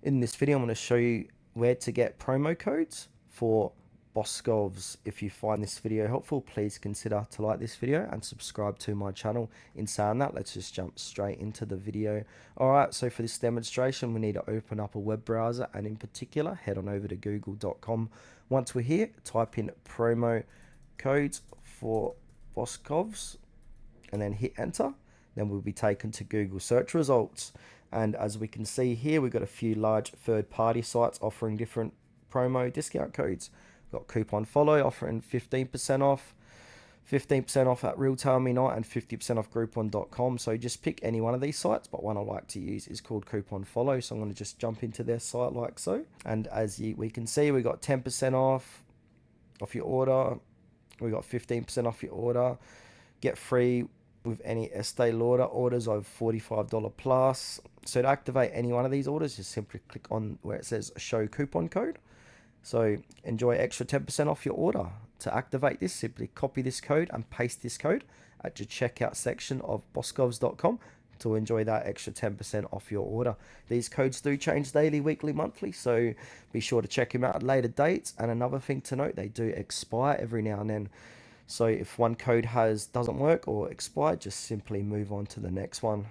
In this video, I'm going to show you where to get promo codes for Boscovs. If you find this video helpful, please consider to like this video and subscribe to my channel. In saying that, let's just jump straight into the video. Alright, so for this demonstration, we need to open up a web browser, and in particular, head on over to google.com. Once we're here, type in promo codes for Boscovs and then hit enter. Then we'll be taken to Google search results. And as we can see here, we've got a few large third-party sites offering different promo discount codes. We've got Coupon Follow offering 15% off, 15% off at Retail Midnight, and 50% off Groupon.com. So just pick any one of these sites, but one I like to use is called Coupon Follow. So I'm going to just jump into their site like so. And as we can see, we got 10% off your order. We got 15% off your order. Get free with any Estee Lauder orders over $45 plus. So to activate any one of these orders, just simply click on where it says show coupon code. So enjoy extra 10% off your order. To activate this, simply copy this code and paste this code at your checkout section of boscovs.com to enjoy that extra 10% off your order. These codes do change daily, weekly, monthly, so be sure to check them out at later dates. And another thing to note, they do expire every now and then. So if one code doesn't work or expired, just simply move on to the next one.